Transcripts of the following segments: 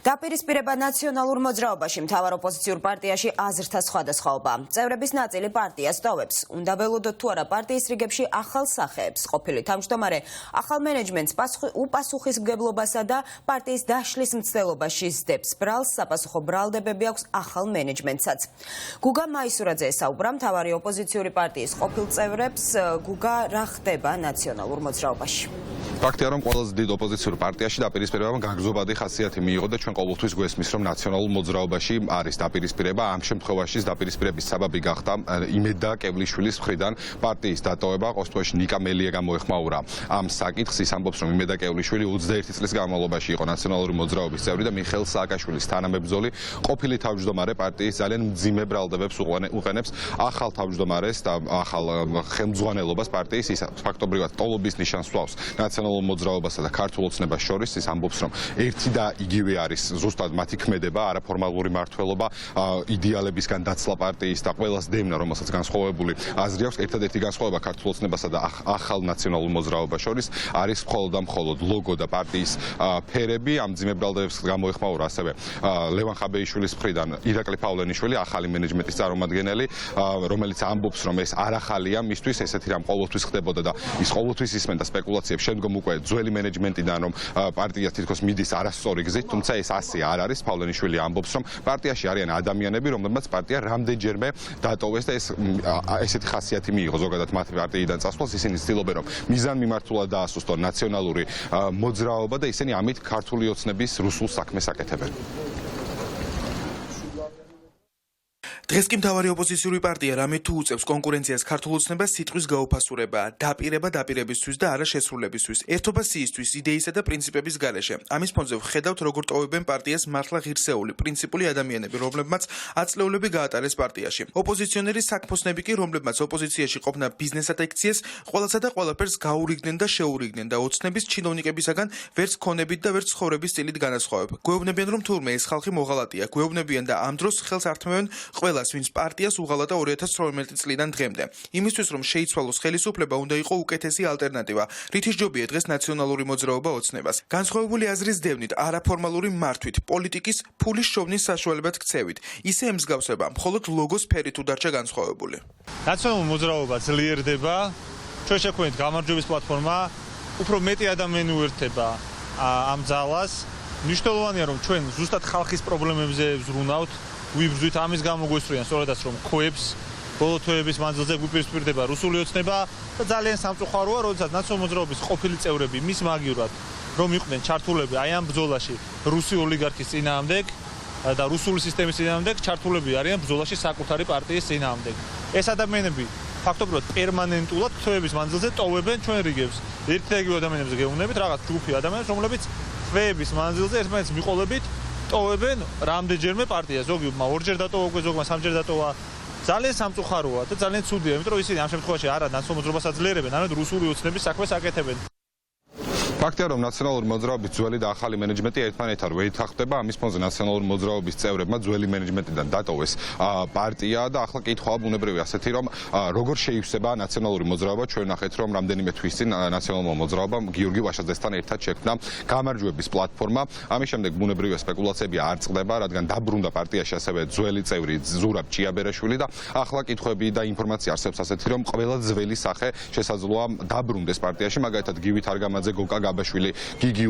დაპირისპირება ნაციონალურ მოძრაობაში მთავარ ოპოზიციურ პარტიაში აზრთა სხვადასხვაობა. წევრების ნაწილი პარტიას ტოვებს. უნდა ველოდოთ თუ არა პარტიის რიგებში ახალ სახეებს. ყოფილი თავმჯდომარე ახალ მენეჯმენტს უპასუხისმგებლობასა და პარტიის დაშლის მცდელობაში სდებს. ბრალს საპასუხო ბრალდებები აქვს ახალ მენეჯმენტსაც. გუგა მაისურაძე ესაუბრა მთავარი ოპოზიციური პარტიის ყოფილ წევრებს. გუგა, რა ხდება ნაციონალურ მოძრაობაში? ფაქტია, რომ ყველაზე დიდ ოპოზიციურ პარტიაში დაპირისპირებამ გაგრძობადი ხასიათი მიიღო და ჩვენ ყოველთვის გვესმის, რომ ნაციონალურ მოძრაობაში არის დაპირისპირება. ამ შემთხვევაში დაპირისპირების საბაბი გახდა იმედა კევლიშვილის მხრიდან პარტიის დატოვება. ყოველთვის ნიკა მელია გამოეხმაურა ამ საკითხს. ის ამბობს, რომ იმედა კევლიშვილი 21 წლის განმავლობაში იყო ნაციონალური მოძრაობის წევრი და მიხეილ სააკაშვილის თანამებრძოლი. ყოფილი თავმჯდომარე პარტიის ძალიან მძიმე ბრალდებებს უყენებს ახალ თავმჯდომარეს და ახალ ხელმძღვანელობას პარტიის. ის ფაქტობრივად ტოლობის ნიშანს სვავს ნაციონალურ მოძრაობასა და ქართულ ოცნებას შორის. ის ამბობს, რომ ერთი და იგივე არის ზუსტად მათი ქმედება, არაფორმალური მმართველობა, იდეალებისგან დაცლა პარტიის და ყველას დევნა, რომელსაც განსხვავებული აზრი აქვს. ერთადერთი განსხვავება ქართულ ოცნებასა და ახალ ნაციონალურ მოძრაობას შორის არის მხოლოდ და მხოლოდ ლოგო და პარტიის ფერები. ამ მძიმე ბრალდებებს გამოეხმაურა ასევე ლევან ხაბეიშვილის მხრიდან ირაკლი პავლენიშვილი, ახალი მენეჯმენტის წარმომადგენელი, რომელიც ამბობს, რომ ეს არ ახალია მისთვის, ესეთი რამ ყოველთვის ხდებოდა და ის ყოველთვის ისმენდა სპეკულაციებს შემდგომ უკვე ძველი მენეჯმენტიდან, რომ პარტია თითქოს მიდის არასწორი გზით, თუმცა ეს ასე არ არის. პავლენიშვილი ამბობს, რომ პარტიაში არიან ადამიანები, რომლებმაც პარტია რამდენჯერმე დატოვეს და ესეთი ხასიათი მიიღო ზოგადად მათ პარტიიდან წასვლას. ისინი ცდილობენ, რომ მიზანმიმართულად დაასუსტონ ნაციონალური მოძრაობა და ისინი ამით ქართული ოცნების რუსულ საქმეს აკეთებენ. დღეს კი მთავარი ოპოზიციური პარტია რამე თუ უწევს კონკურენციას ქართულ ოცნებას სიტყვის გაუფასურება, დაპირება დაპირებისთვის და არა შესრულებისთვის, ერთობა სიისთვის, იდეისა და პრინციპების გარეშე. ამის ფონზე ვხედავთ, როგორ ტოვებენ პარტიას მართლა ღირსეული, პრინციპული ადამიანები, რომლებმაც აწლეულები გაატარეს პარტიაში. ოპოზიციონერი საქმოსნები კი, რომლებმაც ოპოზიციაში ყოფნა ბიზნესად ექციეს, ყველასა და ყველაფერს გაურიგდნენ და შეურიგდნენ და ოცნების ჩინოვნიკებისაგან ვერც ქონებით და ვერც ცხოვრების სტილით განასხვავებ. გვეუბნებიან, რომ თურმე ეს ხალხი მოღალატეა, გვეუბნებიან და ამ დროს ხელს ართმევენ ყველა ვინც პარტიას უღალატა 2018 წლიდან დღემდე. იმისთვის, რომ შეიცვალოს ხელისუფლება, უნდა იყო უკეთესი ალტერნატივა, რითიც ჯობია დღეს ნაციონალური მოძრაობა ოცნებას. განსხვავებული აზრის დევნით, არაფორმალური მართვით, პოლიტიკის ფულის შოვნის საშუალებად ქცევით. ისე ემსგავსება, მხოლოდ ლოგოს ფერით უდარჩა განსხვავებული. ნაციონალური მოძრაობა ძლიერდება, ჩვენ შექმნით გამარჯვების პლატფორმა, უფრო მეტი ადამიანი უერთდება ამ ძალას. მნიშვნელოვანია, რომ ჩვენ ზუსტად ხალხის პრობლემებზე ვზრუნავთ. ვიბრძვით ამის გამო გვესწრიან სწორედაც რომ ქოებს ბოლო თვეების მანძილზე გვიპირისპირდება რუსული ოცნება და ძალიან სამწუხაროა, როდესაც ნაციონალური მოძრაობის ყოფილი წევრები მის მაგივრად რომ იყვნენ ჩართულები აი ამ ბრძოლაში რუსი ოლიგარქის წინააღმდეგ და რუსული სისტემის წინააღმდეგ, ჩართულები არიან ბრძოლაში საკუთარი პარტიის წინააღმდეგ. ეს ადამიანები ფაქტობრივად პერმანენტულად თვეების მანძილზე ტოვებენ ჩვენ რიგებს. ერთი და იგივე ადამიანებზე გეუბნებით, რაღაც ჯგუფი ადამიანებს, რომლებიც თვეების მანძილზე ერთმანეთს მიყოლებით ტოვებენ რამდენჯერმე პარტია, ზოგმა ორჯერ დატოვა, უკვე ზოგმა სამჯერ დატოვა. ძალიან სამწუხაროა და ძალიან ცუდია, იმიტომ რომ ისინი ამ შემთხვევაში არა ნაციონალურ მოძრაობას აძლიერებენ, არამედ რუსული ოცნების საქმეს აკეთებენ. ფაქტია, რომ ნაციონალური მოძრაობის ძველი და ახალი მენეჯმენტი ერთმანეთთან ვეითანხმდება. ამის ფონზე ნაციონალური მოძრაობის წევრებმა ძველი მენეჯმენტიდან დატოვეს პარტია და ახლა კითხვა ბუნებრივია ასეთი, რომ როგორ შეივსება ნაციონალური მოძრაობა. ჩვენ ნახეთ, რომ რამდენიმე თვის წინ ნაციონალურმა მოძრაობამ გიორგი ვაშაძესთან ერთად შექმნა გამარჯვების პლატფორმა. ამის შემდეგ ბუნებრივია სპეკულაციები არ წყდება, რადგან დაბრუნდა პარტიაში ასევე ძველი წევრი ზურაბ ჭიაბერაშვილი და ახლა კითხვები და ინფორმაცია არსებობს ასეთი, რომ ყველა ძველი სახე შესაძლოა დაბრუნდეს პარტიაში, მაგალითად გივით არგამაძე, გოგა გაბაშვილი, გიგი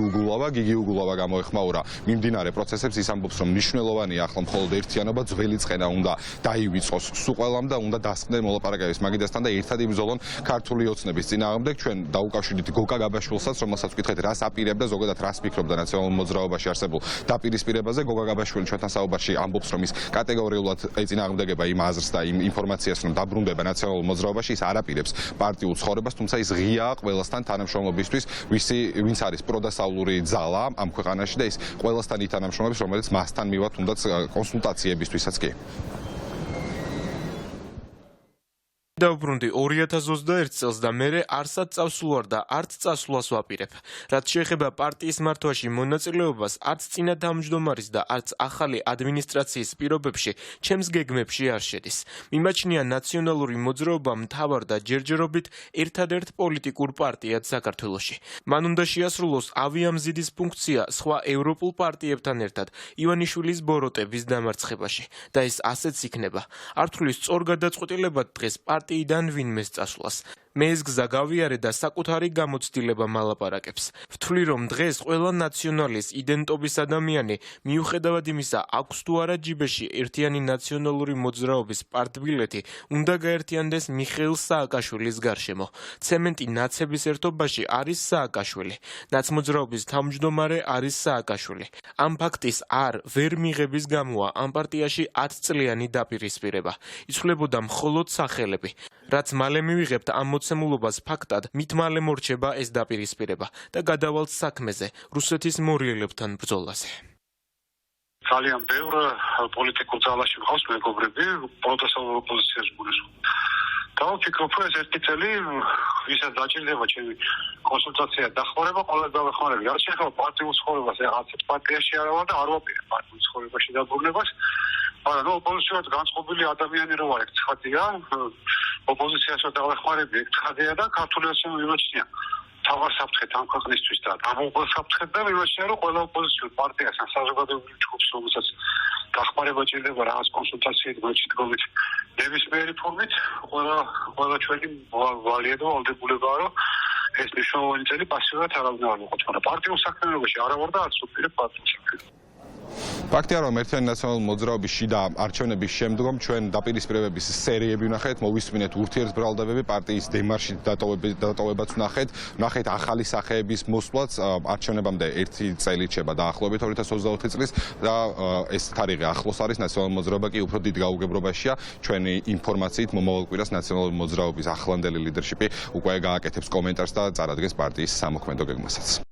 უგულავა გამოეხმაურა მიმდინარე პროცესებს. ის ამბობს, რომ მნიშვნელოვანია ახლა მხოლოდ ერთიანობა, ძველი წყენა უნდა დაივიწყოს სუყველამ და უნდა დასყნեն მოლაპარაკებების მაგიდასთან და ერთად იბრძოლონ ქართული ოცნების წინააღმდეგ. ჩვენ დაუკავშირდით გოგა გაბაშვილსაც, რომელსაც ვკითხეთ, რას აპირებდა, ზოგადად რას ფიქრობდა ნაციონალურ მოძრაობაში არსებულ დაპირისპირებაზე. გოგა გაბაშვილი ჩვენთან საუბარში ამბობს, რომ ის კატეგორიულად ეწინააღმდეგება იმ აზრს და იმ ინფორმაციას, რომ დაბრუნდება ნაციონალურ მოძრაობაში, ის არ აპირებს პარტიულ ცხოვრებას, თუმცა ის ღიაა ყველასთან თანამშრომლობისთვის, ვინც არის პროდასავლური ძალა ამ ქვეყანაში და ის ყველასთან ითანამშრომლობს, რომელიც მასთან მივა თუნდაც კონსულტაციებისთვისაც კი. დავბრუნდი 2021 წელს და მერე არსად წავსულვარ და არც წასვლას ვაპირებ. რაც შეეხება პარტიის მართვაში მონაწილეობას, არც წინა თავმჯდომარის და არც ახალი ადმინისტრაციის პირობებში ჩემს გეგმებში არ შედის. მიმაჩნია ნაციონალური მოძრაობა მთავარ და ჯერჯერობით ერთადერთ პოლიტიკურ პარტიად საქართველოში. მან უნდა შეასრულოს ავიამზიდის ფუნქცია სხვა ევროპულ პარტიებთან ერთად ივანიშვილის ბოროტების დამარცხებაში და ეს ასეც იქნება. არ თვლის სწორ გადაწყვეტილებად დღეს პარტიიდან ვინმეს წასვლას. მე ეს გზა გავიარე და საკუთარი გამოცდილება მალაპარაკებს. ვთვლი რომ დღეს ყველა ნაციონალის იდენტობის ადამიანი მიუხედავად იმისა აქვს თუ არა ჯიბეში ერთიანი ნაციონალური მოძრაობის პარტბილეთი უნდა გაერთიანდეს მიხეილ სააკაშვილის გარშემო. ცემენტი ნაცების ერთობაში არის სააკაშვილი. ნაცმოძრაობის თავმჯდომარე არის სააკაშვილი. ამ ფაქტის ვერ მიღების გამოა ამ პარტიაში 10 წლიანი დაპირისპირება. იცვლებოდა მხოლოდ სახელები. რაც მალე მივიღებთ ამ მოცემულობას ფაქტად, მით მალე მორჩება ეს დაპირისპირება და გადავალთ საქმეზე, რუსეთის მორიელებთან ბრძოლაზე. ძალიან ბევრ პოლიტიკურ ძალაში მყავს მეგობრები, პროტესტულ ოპოზიციას გულისხმობ. და ვფიქრობ, რომ ეს ერთი წელი ვისაც დაჭირდება ჩემი კონსულტაცია დახმარება, ყველას დავეხმარები. რაც შეეხება პარტიულ ცხოვრებას, რაღაც პარტიაში არა ვარ და არ ვაპირებ პარტიულ ცხოვრებაში დაბრუნებას. მაგრამ ოპოზიციად განწყობილი ადამიანი რო ვარ, ცხადია, ოპოზიციას დავეხმარები, ცხადია და ქართული ოცნება მიმაჩნია. თავას საფრთხეთ ამ ქვეყნისთვის და ამოყოლსაფრთხეთ და მიმაჩნია, რომ ყველა ოპოზიციურ პარტიას ან საზოგადოებრივ ჯგუფს, რომელსაც დახმარება ჭირდება რაღაც კონსულტაციით, მოჭიდრობით, ნებისმიერი ფორმით, ყველა ჩვენი ვალია და ვალდებულებაა, რომ ეს მნიშვნელოვანი წელი პასიურად არავინ არ მოყოთ, მაგრამ პარტიულ საქმიანობაში არა ვარ და არც ვუპირებ პარტიულ საქმიანობას. ფაქტია რომ ერთიანი ნაციონალური მოძრაობის შიდა არჩევნების შემდგომ ჩვენ დაპირისპირებების სერიები ვნახეთ, მოვისმინეთ ურთიერთბრალდებები, პარტიის დემარშით დატოვებაც ვნახეთ ახალი სახეების მოსვლაც, არჩევნებამდე 1 წელი რჩება დაახლოებით 2024 წლის და ეს თარიღი ახლოს არის, ნაციონალური მოძრაობა კი უფრო დიდ გაუგებრობაშია. ჩვენი ინფორმაციით მომავალ კვირას ნაციონალური მოძრაობის ახლანდელი ლიდერშიპი უკვე გააკეთებს კომენტარს და წარადგენს პარტიის სამოქმედო გეგმასაც.